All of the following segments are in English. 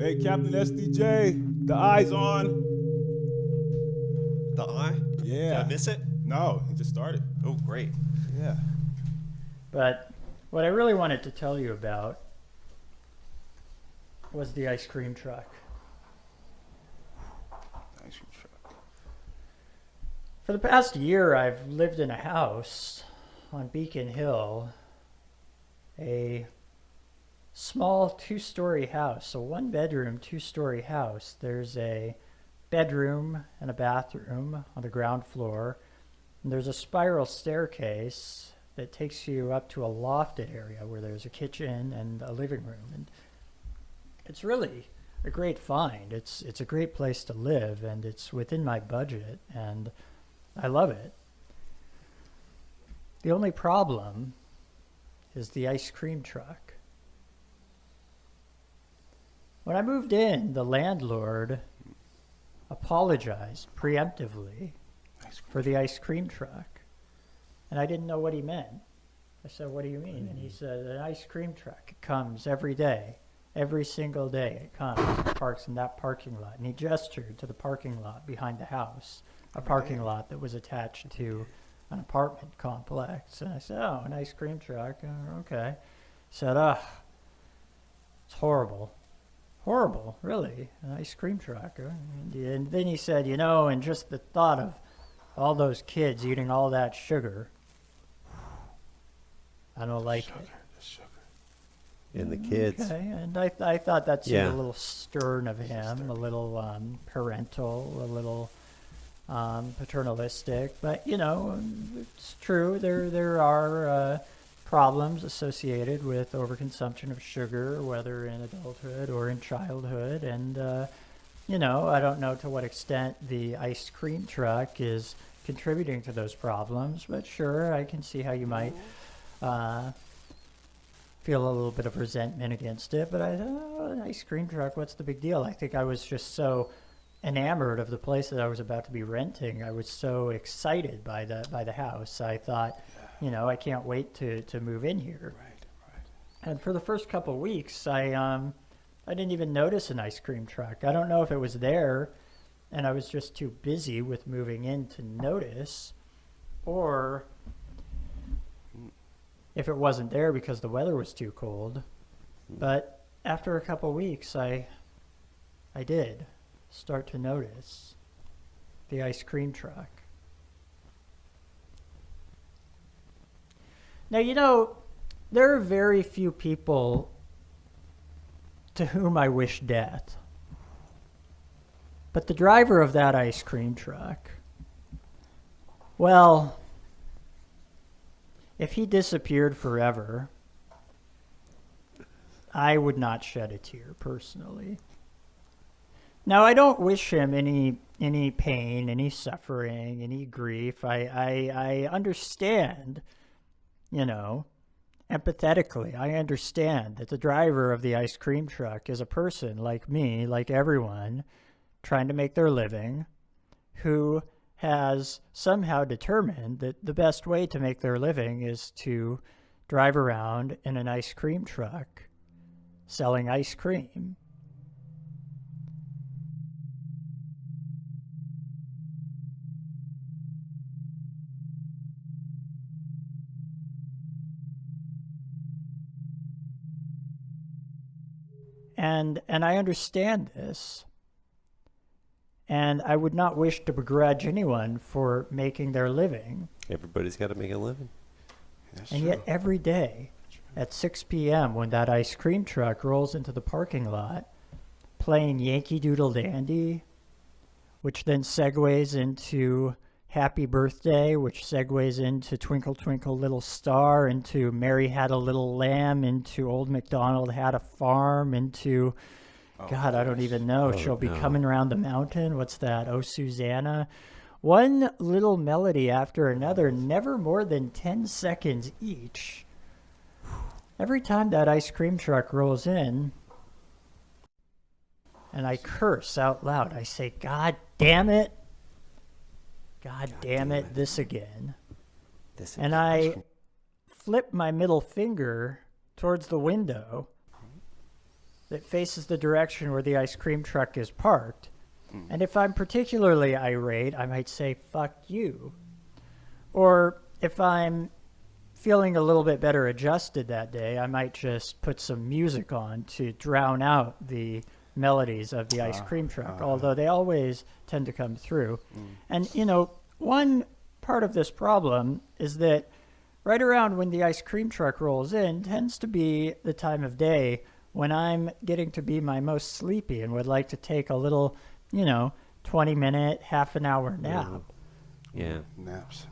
Hey, Captain SDJ, the eye's on. The eye? Did I Yeah. miss it? No, it just started. Oh, great. Yeah. But what I really wanted to tell you about was the ice cream truck. Ice cream truck. For the past year, I've lived in a house on Beacon Hill, a small two-story house, a one-bedroom, two-story house. There's a bedroom and a bathroom on the ground floor, and there's a spiral staircase that takes you up to a lofted area where there's a kitchen and a living room. And it's really a great find. It's a great place to live, and it's within my budget, and I love it. The only problem is the ice cream truck. When I moved in, the landlord apologized preemptively for the ice cream truck. And I didn't know what he meant. I said, "What do you mean?" And he said, "An ice cream truck. It comes every day. Every single day it comes. It parks in that parking lot." And he gestured to the parking lot behind the house, a parking lot that was attached to an apartment complex. And I said, "Oh, an ice cream truck. Okay." He said, it's horrible. Horrible, really. An ice cream truck. And then he said, and just the thought of all those kids eating all that sugar, I don't like it. The sugar. And the kids. Okay, and I thought that seemed Yeah. a little stern of him, a little parental, a little paternalistic. But it's true. There are problems associated with overconsumption of sugar, whether in adulthood or in childhood. And I don't know to what extent the ice cream truck is contributing to those problems. But sure, I can see how you might feel a little bit of resentment against it. But I thought, an ice cream truck, what's the big deal? I think I was just so enamored of the place that I was about to be renting. I was so excited by the house. I thought, I can't wait to move in here. Right. And for the first couple of weeks, I didn't even notice an ice cream truck. I don't know if it was there, and I was just too busy with moving in to notice, or if it wasn't there because the weather was too cold. But after a couple of weeks, I did start to notice the ice cream truck. Now, there are very few people to whom I wish death. But the driver of that ice cream truck, well, if he disappeared forever, I would not shed a tear personally. Now, I don't wish him any pain, any suffering, any grief. I understand, empathetically, I understand that the driver of the ice cream truck is a person like me, like everyone, trying to make their living, who has somehow determined that the best way to make their living is to drive around in an ice cream truck selling ice cream. And I understand this. And I would not wish to begrudge anyone for making their living. Everybody's got to make a living. That's And true. yet every day at 6 p.m. when that ice cream truck rolls into the parking lot playing Yankee Doodle Dandy, which then segues into Happy Birthday, which segues into Twinkle Twinkle Little Star, into Mary Had a Little Lamb, into Old MacDonald Had a Farm, into, God, I don't even know. She'll be coming around the mountain. What's that? Oh, Susanna. One little melody after another, never more than 10 seconds each. Every time that ice cream truck rolls in, and I curse out loud. I say, God damn it. God damn it, this again. And I flip my middle finger towards the window that faces the direction where the ice cream truck is parked. And if I'm particularly irate, I might say, fuck you. Or if I'm feeling a little bit better adjusted that day, I might just put some music on to drown out the melodies of the ice cream truck, although they always tend to come through. And, you know, one part of this problem is that right around when the ice cream truck rolls in tends to be the time of day when I'm getting to be my most sleepy and would like to take a little, 20-minute, half an hour nap. Yeah. Naps.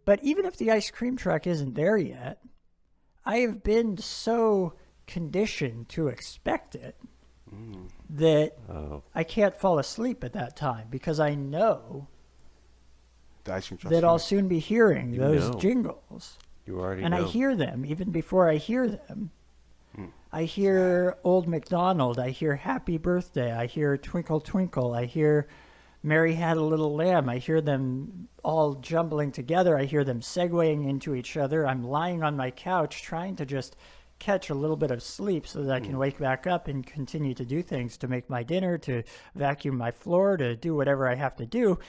But even if the ice cream truck isn't there yet, I have been so conditioned to expect it that I can't fall asleep at that time because I know The ice cream truck. that I'll soon be hearing those jingles. You already And know. I hear them even before I hear them. I hear Old MacDonald. I hear Happy Birthday. I hear Twinkle Twinkle. I hear Mary Had a Little Lamb. I hear them all jumbling together. I hear them segueing into each other. I'm lying on my couch trying to just catch a little bit of sleep so that I can wake back up and continue to do things, to make my dinner, to vacuum my floor, to do whatever I have to do.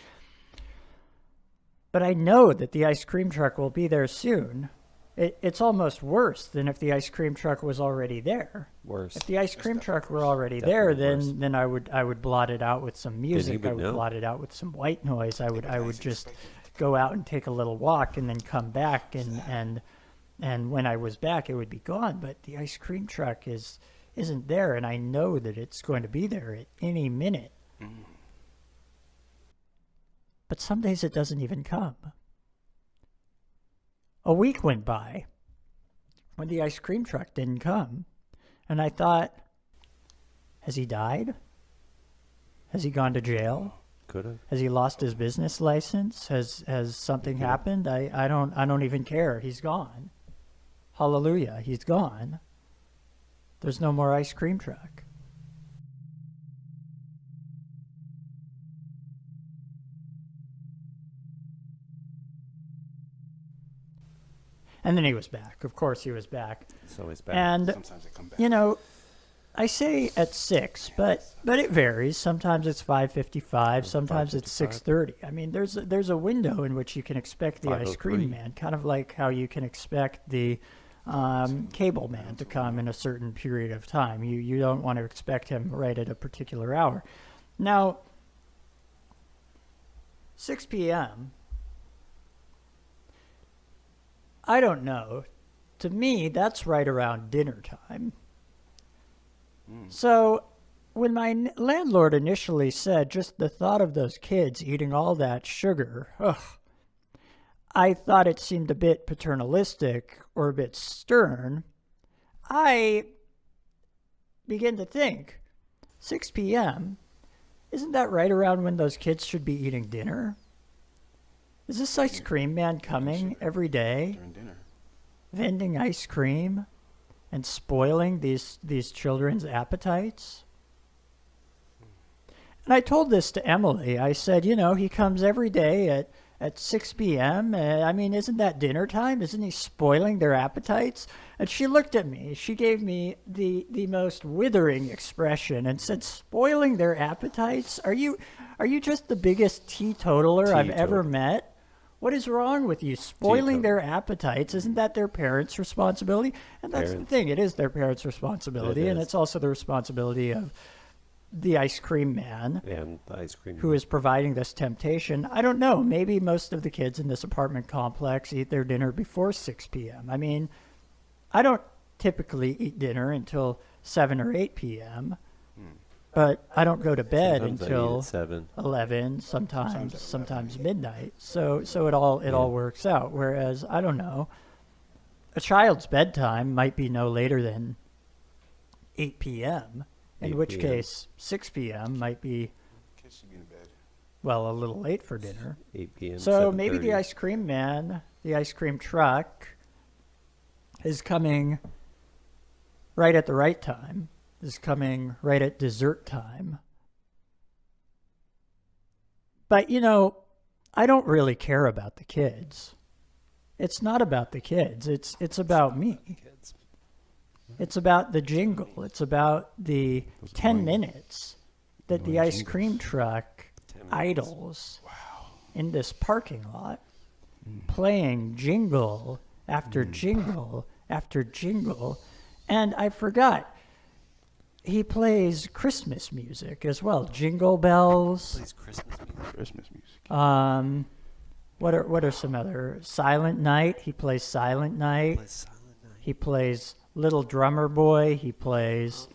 But I know that the ice cream truck will be there soon. It's almost worse than if the ice cream truck was already there. Worse. If the ice cream truck were already there, Definitely then I would blot it out with some music. I would know. blot it out with some white noise. I would just go out and take a little walk and then come back and when I was back it would be gone. But the ice cream truck isn't there, and I know that it's going to be there at any minute. But some days it doesn't even come. A week went by when the ice cream truck didn't come. And I thought, has he died? Has he gone to jail? Could have. Has he lost his business license? Has something happened? I don't even care. He's gone. Hallelujah, he's gone. There's no more ice cream truck. And then he was back. Of course he was back. So he's back. And, Sometimes they come back. I say at 6, but it varies. Sometimes it's 5:55. Sometimes it's 6:30. I mean, there's a window in which you can expect the ice 5:03. cream man, kind of like how you can expect the cable man to come in a certain period of time. You don't want to expect him right at a particular hour. Now, 6 p.m., I don't know. To me, that's right around dinner time. So when my landlord initially said just the thought of those kids eating all that sugar, I thought it seemed a bit paternalistic or a bit stern. I begin to think, 6 p.m., isn't that right around when those kids should be eating dinner? Is this ice cream man coming every day, During dinner. vending ice cream and spoiling these children's appetites? And I told this to Emily. I said, he comes every day at 6 p.m. I mean, isn't that dinner time? Isn't he spoiling their appetites? And she looked at me. She gave me the most withering expression and said, spoiling their appetites? Are you just the biggest teetotaler I've ever met? What is wrong with you? Spoiling their appetites, isn't that their parents' responsibility? And that's the thing. It is their parents' responsibility, and it's also the responsibility of the ice cream man And the ice cream. who is providing this temptation. I don't know. Maybe most of the kids in this apartment complex eat their dinner before 6 p.m. I mean, I don't typically eat dinner until 7 or 8 p.m. but I don't go to bed Sometimes I eat until at 7. 11, Sometimes at 11, sometimes midnight. So it all works out. Whereas I don't know, a child's bedtime might be no later than 8 p.m. In 8 which p.m. case 6 p.m. might be, Kissing in bed. well, a little late for dinner. 8 p.m. So maybe the 7:30. ice cream man, the ice cream truck, is coming right at the right time, is coming right at dessert time. But, I don't really care about the kids. It's not about the kids. It's about me. Kids. It's about the jingle. It's about the Those 10 annoying- minutes that the annoying ice cream jingles. truck 10 minutes. idles in this parking lot, playing jingle after jingle after jingle. And I forgot, he plays Christmas music as well. Jingle bells. Plays Christmas music. Christmas music. What are some other? Silent Night. He plays Silent Night. Plays Silent Night. He plays Little Drummer Boy. He plays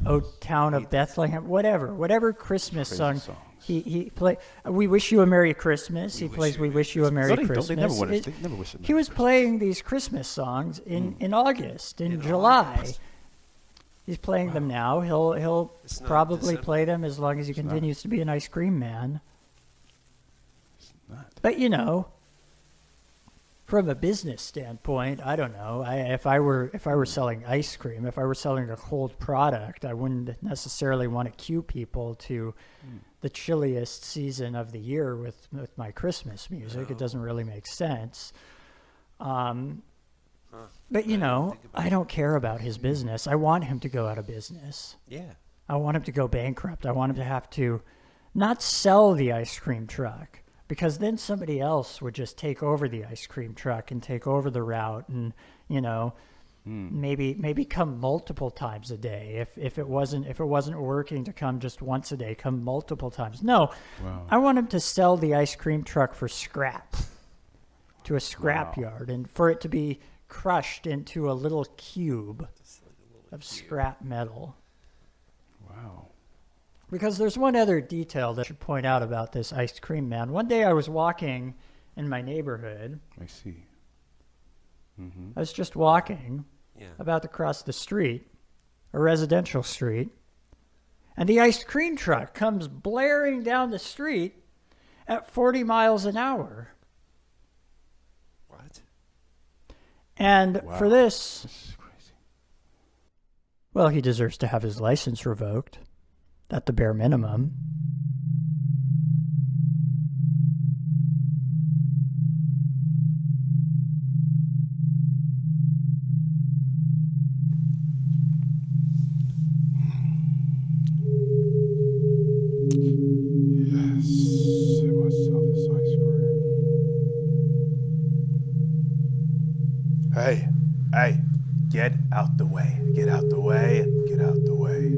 O Town of Bethlehem. Whatever Christmas Crazy song. songs. He play. We Wish You a Merry Christmas. He plays We Wish You a Merry Christmas. They never wish it. He was playing these Christmas songs in August, in July. August. He's playing them now. He'll It's not probably December. play them as long as he not. continues to be an ice cream man. Not. But from a business standpoint, I don't know. If I were selling ice cream, if I were selling a cold product, I wouldn't necessarily want to cue people to the chilliest season of the year with my Christmas music. It doesn't really make sense. But I don't care about his business. I want him to go out of business. Yeah. I want him to go bankrupt. I want him to have to not sell the ice cream truck, because then somebody else would just take over the ice cream truck and take over the route, and maybe come multiple times a day. If it wasn't working to come just once a day, come multiple times. No, Wow. I want him to sell the ice cream truck for scrap to a scrap yard, and for it to be crushed into a little cube of scrap metal. Wow. Because there's one other detail that I should point out about this ice cream man. One day I was walking in my neighborhood. I see. Mm-hmm. I was just walking, Yeah. about to cross the street, a residential street, and the ice cream truck comes blaring down the street at 40 miles an hour. What? And Wow. for this, This is crazy. well, he deserves to have his license revoked. At the bare minimum. Yes, I must sell this ice cream. Hey, get out the way. Get out the way. Get out the way.